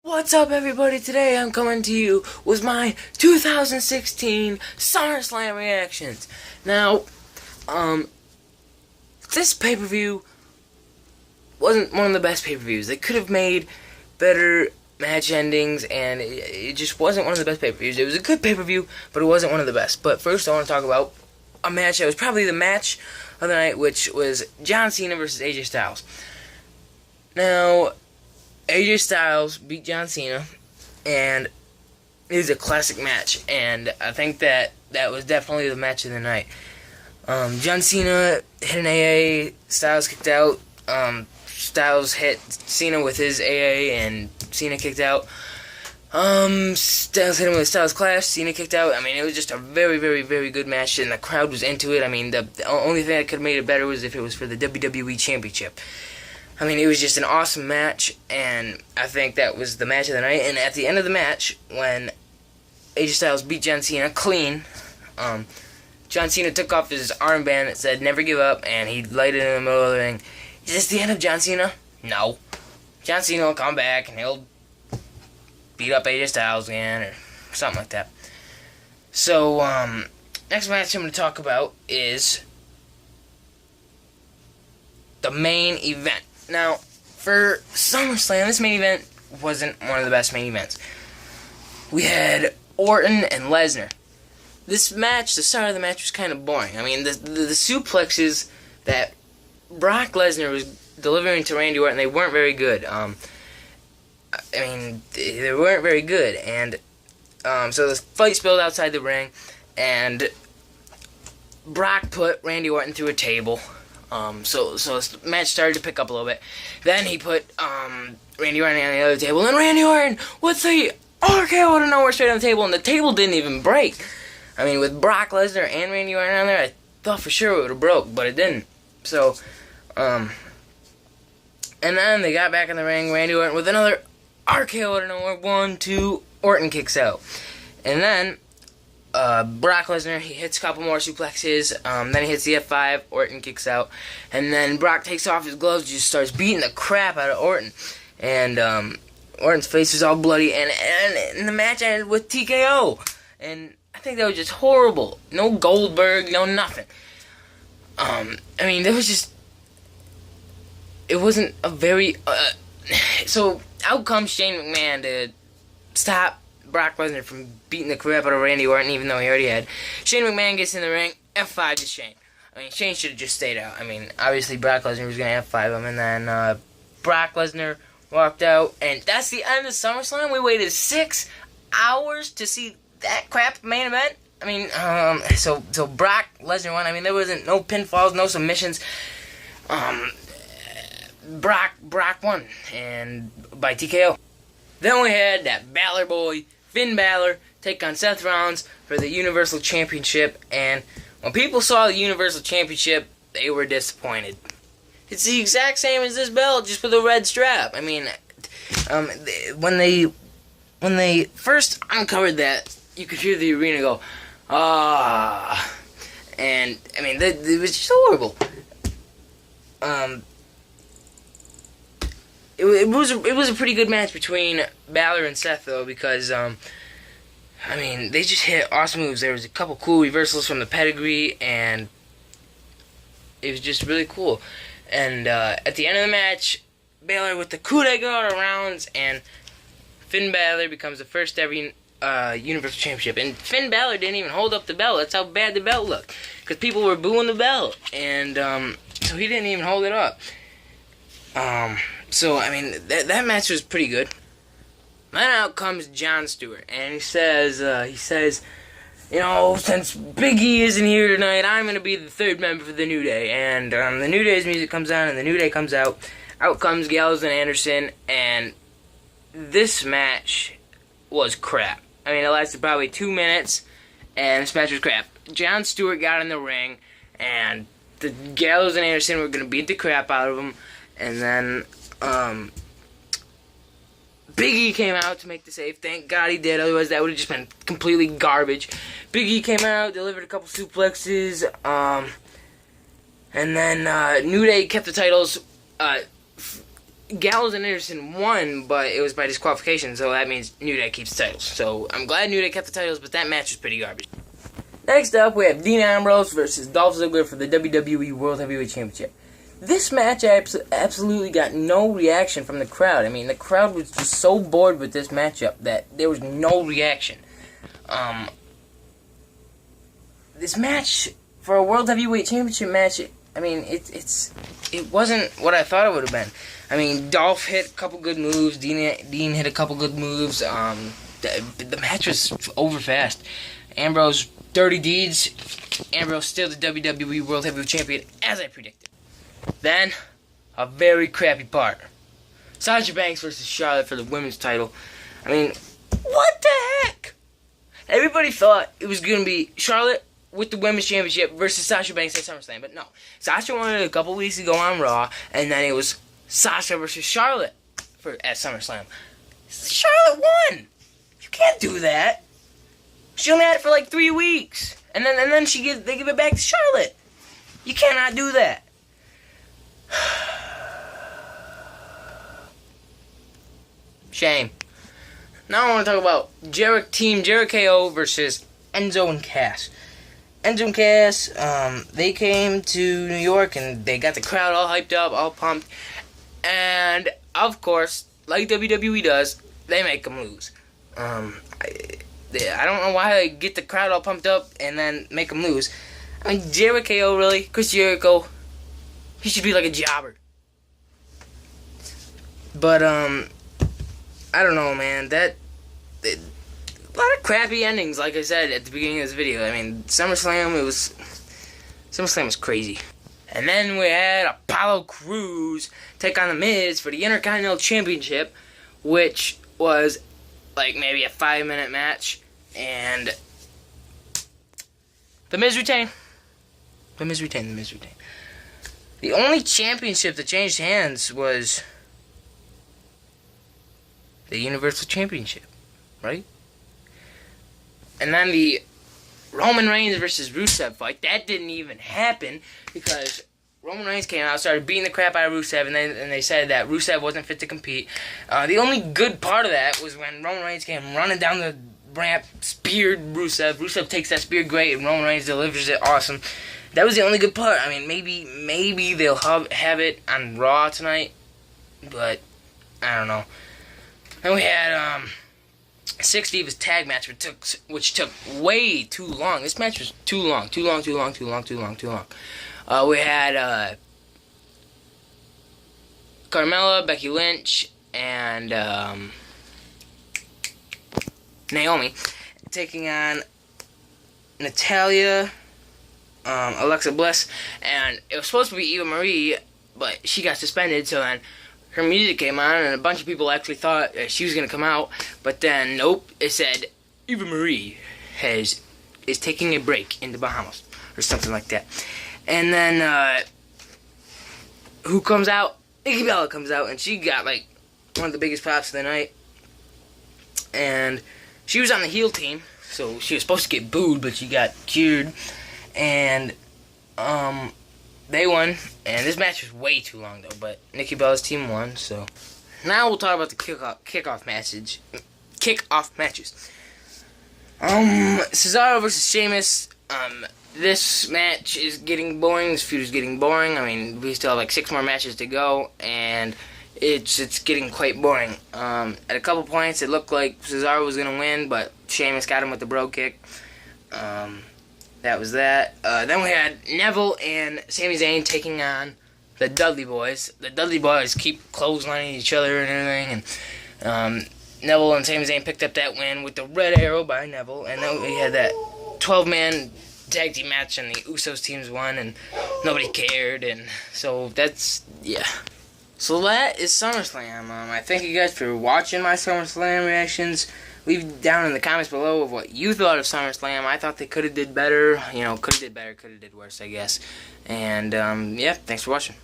What's up, everybody? Today I'm coming to you with my 2016 Summerslam Reactions. Now, this pay-per-view wasn't one of the best pay-per-views. They could have made better match endings, and it just wasn't one of the best pay-per-views. It was a good pay-per-view, but it wasn't one of the best. But first, I want to talk about a match that was probably the match of the night, which was John Cena versus AJ Styles. Now, AJ Styles beat John Cena, and it was a classic match, and I think that was definitely the match of the night. John Cena hit an AA, Styles kicked out, Styles hit Cena with his AA, and Cena kicked out. Styles hit him with a Styles Clash, Cena kicked out. I mean, it was just a very, very, very good match, and the crowd was into it. I mean, the only thing that could have made it better was if it was for the WWE Championship. I mean, it was just an awesome match, and I think that was the match of the night. And at the end of the match, when AJ Styles beat John Cena clean, John Cena took off his armband that said "Never Give Up," and he lighted it in the middle of the ring. Is this the end of John Cena? No. John Cena will come back, and he'll beat up AJ Styles again, or something like that. So, next match I'm going to talk about is the main event. Now, for SummerSlam, this main event wasn't one of the best main events. We had Orton and Lesnar. This match, the start of the match was kind of boring. I mean, the suplexes that Brock Lesnar was delivering to Randy Orton, they weren't very good. I mean, they weren't very good. And so the fight spilled outside the ring, and Brock put Randy Orton through a table. So the match started to pick up a little bit. Then he put Randy Orton on the other table, and Randy Orton with the RKO out of nowhere straight on the table, and the table didn't even break. I mean, with Brock Lesnar and Randy Orton on there, I thought for sure it would have broke, but it didn't. So, and then they got back in the ring, Randy Orton with another RKO out of nowhere, 1, 2, Orton kicks out. And then Brock Lesnar, he hits a couple more suplexes, then he hits the F5, Orton kicks out, and then Brock takes off his gloves, just starts beating the crap out of Orton, and Orton's face was all bloody, and the match ended with TKO, and I think that was just horrible. No Goldberg, no nothing. I mean, there was just, it wasn't a very, so out comes Shane McMahon to stop Brock Lesnar from beating the crap out of Randy Orton, even though he already had. Shane McMahon gets in the ring, F5 to Shane. I mean, Shane should have just stayed out. I mean, obviously Brock Lesnar was going to F5 him, and then Brock Lesnar walked out, and that's the end of SummerSlam. We waited 6 hours to see that crap main event. I mean, so Brock Lesnar won. I mean, there wasn't no pinfalls, no submissions. Brock won, and by TKO. Then we had that Balor boy, Finn Balor, take on Seth Rollins for the Universal Championship, and when people saw the Universal Championship, they were disappointed. It's the exact same as this belt, just with a red strap. I mean, when they first uncovered that, you could hear the arena go, ah, and I mean, it was just horrible. It was a pretty good match between Balor and Seth, though, because I mean, they just hit awesome moves. There was a couple cool reversals from the pedigree, and it was just really cool. And at the end of the match, Balor with the coup de grace rounds, and Finn Balor becomes the first ever Universal Championship. And Finn Balor didn't even hold up the belt. That's how bad the belt looked, because people were booing the belt, and so he didn't even hold it up. So, I mean, that match was pretty good. Then out comes Jon Stewart, and he says, you know, since Big E isn't here tonight, I'm going to be the third member for the New Day. And the New Day's music comes on, and the New Day comes out. Out comes Gallows and Anderson, and this match was crap. I mean, it lasted probably 2 minutes, and this match was crap. Jon Stewart got in the ring, and the Gallows and Anderson were going to beat the crap out of him. And then Big E came out to make the save. Thank God he did, otherwise that would have just been completely garbage. Big E came out, delivered a couple suplexes, and then New Day kept the titles Gallows and Anderson won, but it was by disqualification, so that means New Day keeps the titles. So I'm glad New Day kept the titles, but that match was pretty garbage. Next up, we have Dean Ambrose versus Dolph Ziggler for the WWE World Heavyweight Championship. This match absolutely got no reaction from the crowd. I mean, the crowd was just so bored with this matchup that there was no reaction. This match, for a World Heavyweight Championship match, I mean, it wasn't what I thought it would have been. I mean, Dolph hit a couple good moves. Dean hit a couple good moves. The match was over fast. Ambrose, dirty deeds. Ambrose still the WWE World Heavyweight Champion, as I predicted. Then, a very crappy part. Sasha Banks versus Charlotte for the women's title. I mean, what the heck? Everybody thought it was going to be Charlotte with the women's championship versus Sasha Banks at SummerSlam, but no. Sasha won it a couple weeks ago on Raw, and then it was Sasha versus Charlotte at SummerSlam. Charlotte won. You can't do that. She only had it for like 3 weeks, and then they give it back to Charlotte. You cannot do that. Shame. Now I want to talk about Team Jericho versus Enzo and Cass. Enzo and Cass, they came to New York and they got the crowd all hyped up, all pumped. And, of course, like WWE does, they make them lose. I don't know why they get the crowd all pumped up and then make them lose. I mean, Jericho, really? Chris Jericho, he should be like a jobber. But, I don't know, man. A lot of crappy endings, like I said at the beginning of this video. I mean, SummerSlam was crazy. And then we had Apollo Crews take on The Miz for the Intercontinental Championship, which was like maybe a 5-minute match. And The Miz retained. The Miz retained. The only championship that changed hands was the Universal Championship, right? And then the Roman Reigns versus Rusev fight, that didn't even happen because Roman Reigns came out, started beating the crap out of Rusev, and they said that Rusev wasn't fit to compete. The only good part of that was when Roman Reigns came running down the ramp, speared Rusev. Rusev takes that spear great, and Roman Reigns delivers it awesome. That was the only good part. I mean, maybe they'll have it on Raw tonight, but I don't know. Then we had 6 Divas tag match, which took way too long. This match was too long. We had Carmella, Becky Lynch, and Naomi taking on Natalya, Alexa Bliss, and it was supposed to be Eva Marie, but she got suspended, so then her music came on, and a bunch of people actually thought she was going to come out, but then, nope, it said Eva Marie is taking a break in the Bahamas, or something like that. And then, who comes out? Nikki Bella comes out, and she got, like, one of the biggest pops of the night. And she was on the heel team, so she was supposed to get booed, but she got cured. And, they won, and this match was way too long, though, but Nikki Bella's team won, so. Now we'll talk about the kickoff matches. Cesaro versus Sheamus. This match is getting boring. This feud is getting boring. I mean, we still have like 6 more matches to go, and it's getting quite boring. At a couple points, it looked like Cesaro was gonna win, but Sheamus got him with the bro kick. That was that. Then we had Neville and Sami Zayn taking on the Dudley Boys. The Dudley Boys keep clotheslining each other and everything, and Neville and Sami Zayn picked up that win with the Red Arrow by Neville, and then we had that 12-man tag team match, and the Usos teams won, and nobody cared, and so that's, yeah. So that is SummerSlam. I thank you guys for watching my SummerSlam reactions. Leave down in the comments below of what you thought of SummerSlam. I thought they could have did better. You know, could have did better, could have did worse, I guess. And, yeah, thanks for watching.